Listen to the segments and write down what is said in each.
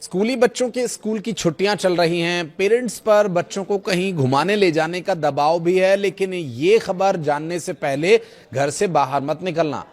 स्कूली बच्चों के स्कूल की छुट्टियां चल रही हैं। पेरेंट्स पर बच्चों को कहीं घुमाने ले जाने का दबाव भी है, लेकिन ये खबर जानने से पहले घर से बाहर मत निकलना।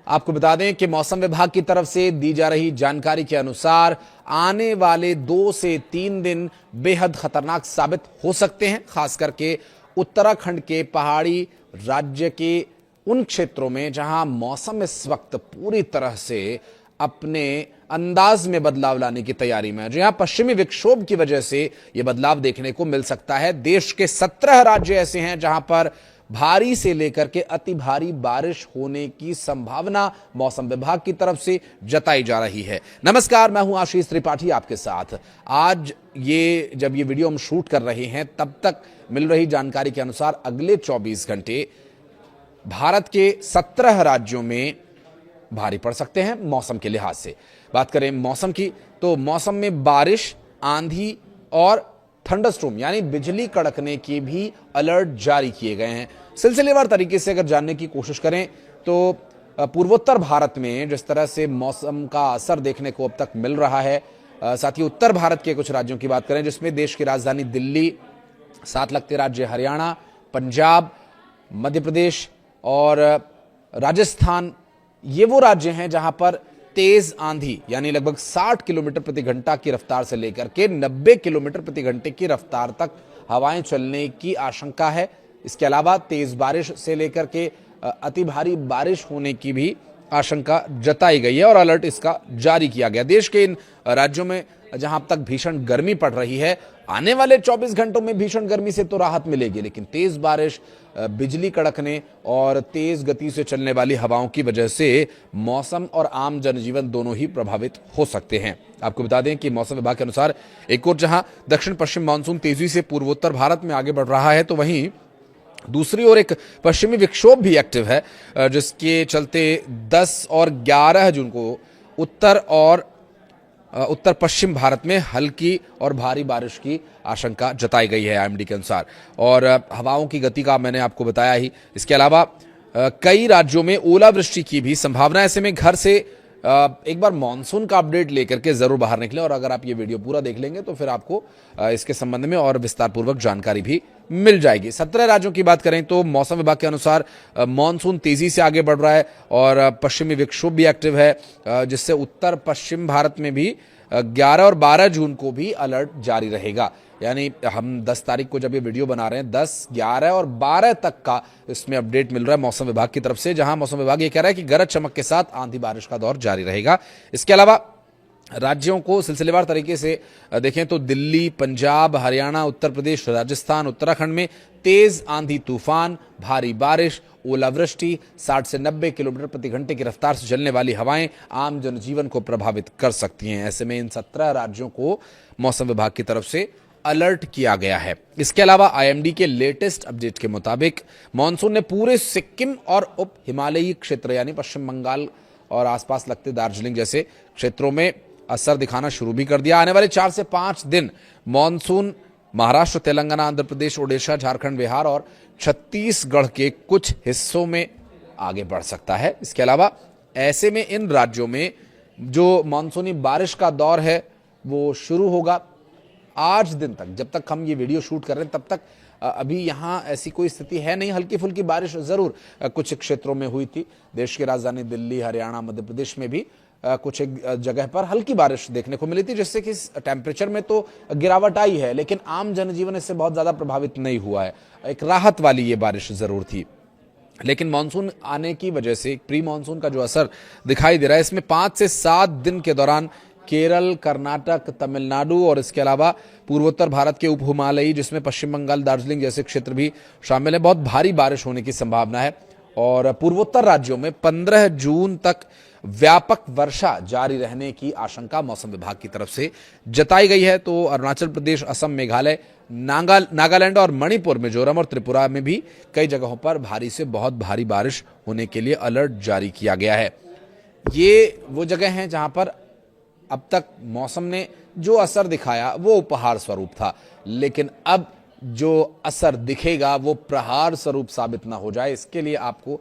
आपको बता दें कि मौसम विभाग की तरफ से दी जा रही जानकारी के अनुसार आने वाले 2 से 3 दिन बेहद खतरनाक साबित हो सकते हैं, खास करके उत्तराखंड के पहाड़ी राज्य के उन क्षेत्रों में जहां मौसम इस वक्त पूरी तरह से अपने अंदाज में बदलाव लाने की तैयारी में है। जहां पश्चिमी विक्षोभ की वजह से यह बदलाव देखने को मिल सकता है। देश के 17 राज्य ऐसे हैं जहां पर भारी से लेकर के अति भारी बारिश होने की संभावना मौसम विभाग की तरफ से जताई जा रही है। नमस्कार, मैं हूं आशीष त्रिपाठी आपके साथ। आज जब ये वीडियो हम शूट कर रहे हैं, तब तक मिल रही जानकारी के अनुसार अगले 24 घंटे भारत के 17 राज्यों में भारी पड़ सकते हैं। मौसम के लिहाज से बात करें मौसम की, तो मौसम में बारिश, आंधी और थंडरस्टॉर्म यानी बिजली कड़कने के भी अलर्ट जारी किए गए हैं। सिलसिलेवार तरीके से अगर जानने की कोशिश करें तो पूर्वोत्तर भारत में जिस तरह से मौसम का असर देखने को अब तक मिल रहा है, साथ ही उत्तर भारत के कुछ राज्यों की बात करें जिसमें देश की राजधानी दिल्ली, साथ लगते राज्य हरियाणा, पंजाब, मध्य प्रदेश और राजस्थान, ये वो राज्य हैं जहां पर तेज आंधी यानी लगभग 60 किलोमीटर प्रति घंटा की रफ्तार से लेकर के 90 किलोमीटर प्रति घंटे की रफ्तार तक हवाएं चलने की आशंका है। इसके अलावा तेज बारिश से लेकर के अति भारी बारिश होने की भी आशंका जताई गई है और अलर्ट इसका जारी किया गया। देश के इन राज्यों में जहां अब तक भीषण गर्मी पड़ रही है, आने वाले 24 घंटों में भीषण गर्मी से तो राहत मिलेगी, लेकिन तेज बारिश, बिजली कड़कने और तेज गति से चलने वाली हवाओं की वजह से मौसम और आम जनजीवन दोनों ही प्रभावित हो सकते हैं। आपको बता दें कि मौसम विभाग के अनुसार एक और जहां दक्षिण पश्चिम मानसून तेजी से पूर्वोत्तर भारत में आगे बढ़ रहा है, तो वहीं दूसरी ओर एक पश्चिमी विक्षोभ भी एक्टिव है, जिसके चलते 10 और 11 जून को उत्तर पश्चिम भारत में हल्की और भारी बारिश की आशंका जताई गई है आईएमडी के अनुसार। और हवाओं की गति का मैंने आपको बताया ही। इसके अलावा कई राज्यों में ओलावृष्टि की भी संभावना है। ऐसे में घर से एक बार मॉनसून का अपडेट लेकर के जरूर बाहर निकलें, और अगर आप ये वीडियो पूरा देख लेंगे तो फिर आपको इसके संबंध में और विस्तार पूर्वक जानकारी भी मिल जाएगी। 17 राज्यों की बात करें तो मौसम विभाग के अनुसार मॉनसून तेजी से आगे बढ़ रहा है और पश्चिमी विक्षोभ भी एक्टिव है, जिससे उत्तर पश्चिम भारत में भी 11 और 12 जून को भी अलर्ट जारी रहेगा। यानी हम 10 तारीख को जब ये वीडियो बना रहे हैं, 10, 11 और 12 तक का इसमें अपडेट मिल रहा है मौसम विभाग की तरफ से, जहां मौसम विभाग ये कह रहा है कि गरज चमक के साथ आंधी बारिश का दौर जारी रहेगा। इसके अलावा राज्यों को सिलसिलेवार तरीके से देखें तो दिल्ली, पंजाब, हरियाणा, उत्तर प्रदेश, राजस्थान, उत्तराखंड में तेज आंधी, तूफान, भारी बारिश, ओलावृष्टि, 60 से 90 किलोमीटर प्रति घंटे की रफ्तार से चलने वाली हवाएं आम जनजीवन को प्रभावित कर सकती हैं। ऐसे में इन 17 राज्यों को मौसम विभाग की तरफ से अलर्ट किया गया है। इसके अलावा आईएमडी के लेटेस्ट अपडेट के मुताबिक मॉनसून ने पूरे सिक्किम और उप हिमालयी क्षेत्र यानी पश्चिम बंगाल और आसपास लगते दार्जिलिंग जैसे क्षेत्रों में असर दिखाना शुरू भी कर दिया। आने वाले 4 से 5 दिन मॉनसून महाराष्ट्र, तेलंगाना, आंध्र प्रदेश, ओडिशा, झारखंड, बिहार और छत्तीसगढ़ के कुछ हिस्सों में आगे बढ़ सकता है। इसके अलावा ऐसे में इन राज्यों में जो मानसूनी बारिश का दौर है वो शुरू होगा आज दिन तक। जब तक हम ये वीडियो शूट कर रहे हैं तब तक अभी यहाँ ऐसी कोई स्थिति है नहीं। हल्की फुल्की बारिश जरूर कुछ क्षेत्रों में हुई थी। देश की राजधानी दिल्ली, हरियाणा, मध्य प्रदेश में भी कुछ एक जगह पर हल्की बारिश देखने को मिली थी, जिससे कि टेम्परेचर में तो गिरावट आई है, लेकिन आम जनजीवन इससे बहुत ज्यादा प्रभावित नहीं हुआ है। एक राहत वाली ये बारिश जरूर थी। लेकिन मानसून आने की वजह से प्री मानसून का जो असर दिखाई दे रहा है, इसमें 5 से 7 दिन के दौरान केरल, कर्नाटक, तमिलनाडु और इसके अलावा पूर्वोत्तर भारत के उप हिमालयी जिसमें पश्चिम बंगाल, दार्जिलिंग जैसे क्षेत्र भी शामिल है, बहुत भारी बारिश होने की संभावना है। और पूर्वोत्तर राज्यों में 15 जून तक व्यापक वर्षा जारी रहने की आशंका मौसम विभाग की तरफ से जताई गई है। तो अरुणाचल प्रदेश, असम, मेघालय, नागालैंड और मणिपुर, मिजोरम और त्रिपुरा में भी कई जगहों पर भारी से बहुत भारी बारिश होने के लिए अलर्ट जारी किया गया है। ये वो जगह हैं जहां पर अब तक मौसम ने जो असर दिखाया वो उपहार स्वरूप था, लेकिन अब जो असर दिखेगा वो प्रहार स्वरूप साबित ना हो जाए, इसके लिए आपको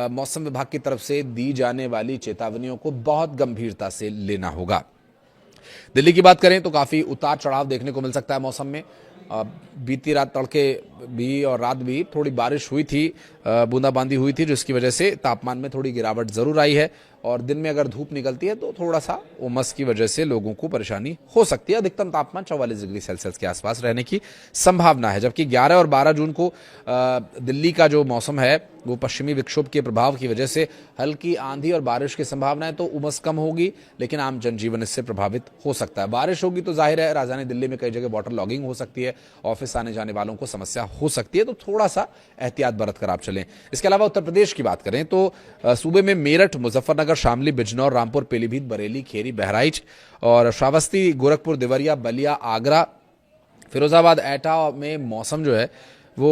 मौसम विभाग की तरफ से दी जाने वाली चेतावनियों को बहुत गंभीरता से लेना होगा। दिल्ली की बात करें तो काफी उतार चढ़ाव देखने को मिल सकता है मौसम में। बीती रात तड़के भी और रात भी थोड़ी बारिश हुई थी, बूंदाबांदी हुई थी, जिसकी वजह से तापमान में थोड़ी गिरावट जरूर आई है। और दिन में अगर धूप निकलती है तो थोड़ा सा उमस की वजह से लोगों को परेशानी हो सकती है। अधिकतम तापमान 44 डिग्री सेल्सियस के आसपास रहने की संभावना है। जबकि 11 और 12 जून को दिल्ली का जो मौसम है वो पश्चिमी विक्षोभ के प्रभाव की वजह से हल्की आंधी और बारिश की संभावना है, तो उमस कम होगी, लेकिन आम जनजीवन इससे प्रभावित हो सकता है। बारिश होगी तो जाहिर है राजधानी दिल्ली में कई जगह वाटर लॉगिंग हो सकती है, ऑफिस आने जाने वालों को समस्या हो सकती है, तो थोड़ा सा एहतियात बरत कर आप चलें। इसके अलावा उत्तर प्रदेश की बात करें तो सूबे में मेरठ, मुजफ्फरनगर, शामली, बिजनौर, रामपुर, पीलीभीत, बरेली, खेरी, बहराइच और श्रावस्ती, गोरखपुर, देवरिया, बलिया, आगरा, फिरोजाबाद, एटा में मौसम जो है वो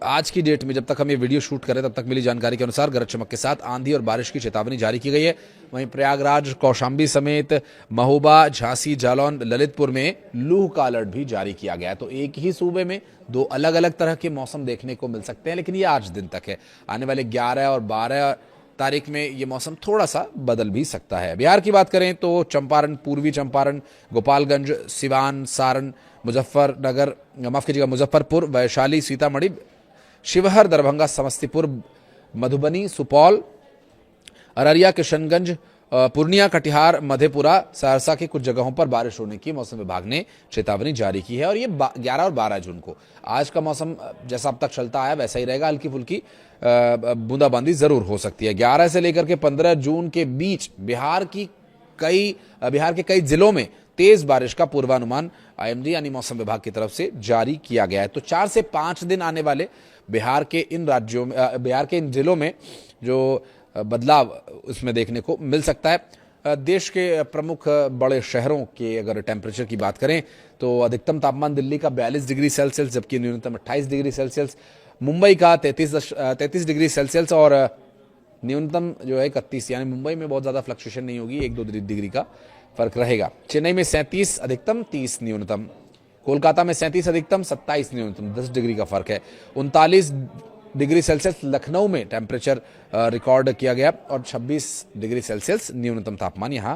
आज की डेट में, जब तक हम ये वीडियो शूट करें तब तक मिली जानकारी के अनुसार गरज चमक के साथ आंधी और बारिश की चेतावनी जारी की गई है। वहीं प्रयागराज, कौशाम्बी समेत महोबा, झांसी, जालौन, ललितपुर में लू का अलर्ट भी जारी किया गया है। तो एक ही सूबे में दो अलग अलग तरह के मौसम देखने को मिल सकते हैं, लेकिन ये आज दिन तक है। आने वाले 11 और 12 तारीख में ये मौसम थोड़ा सा बदल भी सकता है। बिहार की बात करें तो चंपारण, पूर्वी चंपारण, गोपालगंज, सिवान, सारण, मुजफ्फरनगर, माफ कीजिएगा, मुजफ्फरपुर, वैशाली, सीतामढ़ी, शिवहर, दरभंगा, समस्तीपुर, मधुबनी, सुपौल, अररिया, किशनगंज, पूर्णिया, कटिहार, मधेपुरा, सहरसा की कुछ जगहों पर बारिश होने की मौसम विभाग ने चेतावनी जारी की है। और ये 11 और 12 जून को आज का मौसम जैसा अब तक चलता आया वैसा ही रहेगा। हल्की फुल्की बूंदाबांदी जरूर हो सकती है। 11 से लेकर के 15 जून के बीच बिहार के कई जिलों में तेज बारिश का पूर्वानुमान आईएमडी यानी मौसम विभाग की तरफ से जारी किया गया है। तो 4 से 5 दिन आने वाले बिहार के इन जिलों में जो बदलाव उसमें देखने को मिल सकता है। देश के प्रमुख बड़े शहरों के अगर टेम्परेचर की बात करें तो अधिकतम तापमान दिल्ली का 42 डिग्री सेल्सियस, जबकि न्यूनतम 28 डिग्री सेल्सियस, मुंबई का 33 डिग्री सेल्सियस और न्यूनतम जो है 31, यानी मुंबई में बहुत ज्यादा फ्लक्चुएशन नहीं होगी, 1-2 डिग्री का फर्क रहेगा। चेन्नई में 37 अधिकतम, 30 न्यूनतम, कोलकाता में 37 अधिकतम, 27 न्यूनतम, 10 डिग्री का फर्क है। 39 डिग्री सेल्सियस लखनऊ में टेम्परेचर रिकॉर्ड किया गया और 26 डिग्री सेल्सियस न्यूनतम तापमान यहां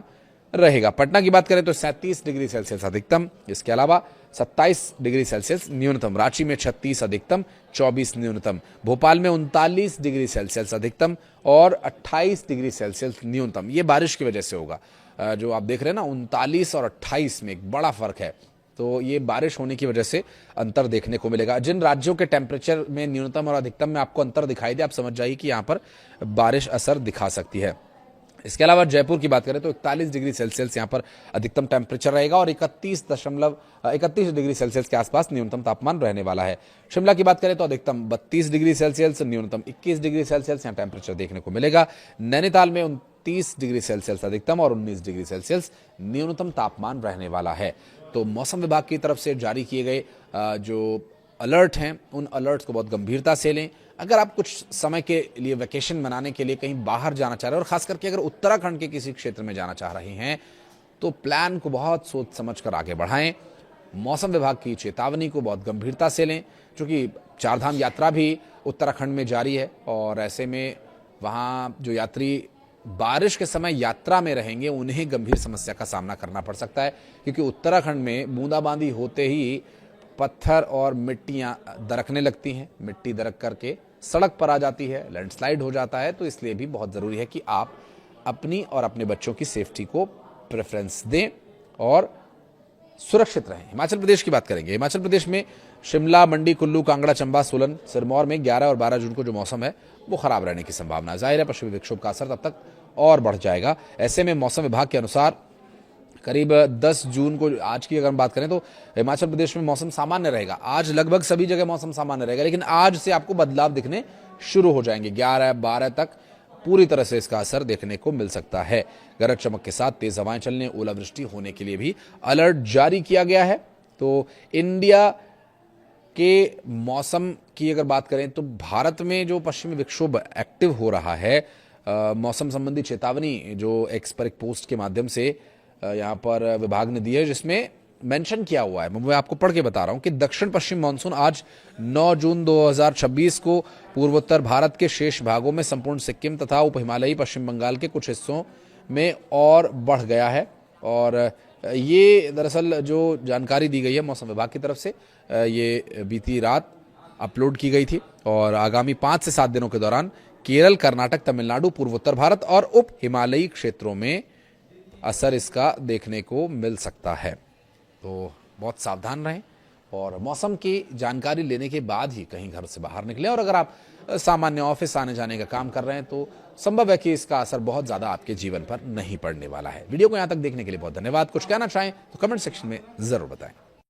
रहेगा। पटना की बात करें तो 37 डिग्री सेल्सियस अधिकतम, इसके अलावा 27 डिग्री सेल्सियस न्यूनतम, रांची में 36 अधिकतम, 24 न्यूनतम, भोपाल में 39 डिग्री सेल्सियस अधिकतम और 28 डिग्री सेल्सियस न्यूनतम। ये बारिश की वजह से होगा। जो आप देख रहे हैं ना 39 और 28 में एक बड़ा फर्क है, तो ये बारिश होने की वजह से अंतर देखने को मिलेगा। जिन राज्यों के टेम्परेचर में न्यूनतम और अधिकतम में आपको अंतर दिखाई दे, आप समझ जाइए कि यहाँ पर बारिश असर दिखा सकती है। इसके अलावा जयपुर की बात करें तो 41 डिग्री सेल्सियस यहाँ पर अधिकतम टेम्परेचर रहेगा और 31 डिग्री सेल्सियस के आसपास न्यूनतम तापमान रहने वाला है। शिमला की बात करें तो अधिकतम 32 डिग्री सेल्सियस, न्यूनतम 21 डिग्री सेल्सियस यहाँ टेम्परेचर देखने को मिलेगा। नैनीताल में 29 डिग्री सेल्सियस अधिकतम और 19 डिग्री सेल्सियस न्यूनतम तापमान रहने वाला है। तो मौसम विभाग की तरफ से जारी किए गए जो अलर्ट हैं उन अलर्ट्स को बहुत गंभीरता से लें। अगर आप कुछ समय के लिए वेकेशन मनाने के लिए कहीं बाहर जाना चाह रहे हैं और खास करके अगर उत्तराखंड के किसी क्षेत्र में जाना चाह रहे हैं तो प्लान को बहुत सोच समझ कर आगे बढ़ाएं। मौसम विभाग की चेतावनी को बहुत गंभीरता से लें, क्योंकि चारधाम यात्रा भी उत्तराखंड में जारी है और ऐसे में वहाँ जो यात्री बारिश के समय यात्रा में रहेंगे उन्हें गंभीर समस्या का सामना करना पड़ सकता है, क्योंकि उत्तराखंड में बूंदाबांदी होते ही पत्थर और मिट्टियां दरकने लगती हैं, मिट्टी दरक करके सड़क पर आ जाती है, लैंडस्लाइड हो जाता है। तो इसलिए भी बहुत ज़रूरी है कि आप अपनी और अपने बच्चों की सेफ्टी को प्रेफरेंस दें और सुरक्षित रहें। हिमाचल प्रदेश की बात करेंगे। हिमाचल प्रदेश में शिमला, मंडी, कुल्लू, कांगड़ा, चंबा, सोलन, सिरमौर में 11 और 12 जून को जो मौसम है वो खराब रहने की संभावना है। जाहिर है पश्चिमी विक्षोभ का असर तब तक और बढ़ जाएगा। ऐसे में मौसम विभाग के अनुसार करीब 10 जून को, आज की अगर हम बात करें तो हिमाचल प्रदेश में मौसम सामान्य रहेगा। आज लगभग सभी जगह मौसम सामान्य रहेगा, लेकिन आज से आपको बदलाव दिखने शुरू हो जाएंगे। 11-12 तक पूरी तरह से इसका असर देखने को मिल सकता है। गरज चमक के साथ तेज हवाएं चलने, ओलावृष्टि होने के लिए भी अलर्ट जारी किया गया है। तो इंडिया के मौसम की अगर बात करें तो भारत में जो पश्चिमी विक्षोभ एक्टिव हो रहा है, मौसम संबंधी चेतावनी जो एक्स पर एक पोस्ट के माध्यम से यहाँ पर विभाग ने दी है, जिसमें मेंशन किया हुआ है, मैं आपको पढ़ के बता रहा हूं कि दक्षिण पश्चिम मानसून आज 9 जून 2026 को पूर्वोत्तर भारत के शेष भागों में, संपूर्ण सिक्किम तथा उप हिमालयी पश्चिम बंगाल के कुछ हिस्सों में और बढ़ गया है और ये दरअसल जो जानकारी दी गई है मौसम विभाग की तरफ से, ये बीती रात अपलोड की गई थी और आगामी 5 से 7 दिनों के दौरान केरल, कर्नाटक, तमिलनाडु, पूर्वोत्तर भारत और उप हिमालयी क्षेत्रों में असर इसका देखने को मिल सकता है। तो बहुत सावधान रहें और मौसम की जानकारी लेने के बाद ही कहीं घर से बाहर निकलें। और अगर आप सामान्य ऑफिस आने जाने का काम कर रहे हैं तो संभव है कि इसका असर बहुत ज्यादा आपके जीवन पर नहीं पड़ने वाला है। वीडियो को यहां तक देखने के लिए बहुत धन्यवाद। कुछ कहना चाहें तो कमेंट सेक्शन में जरूर बताएं।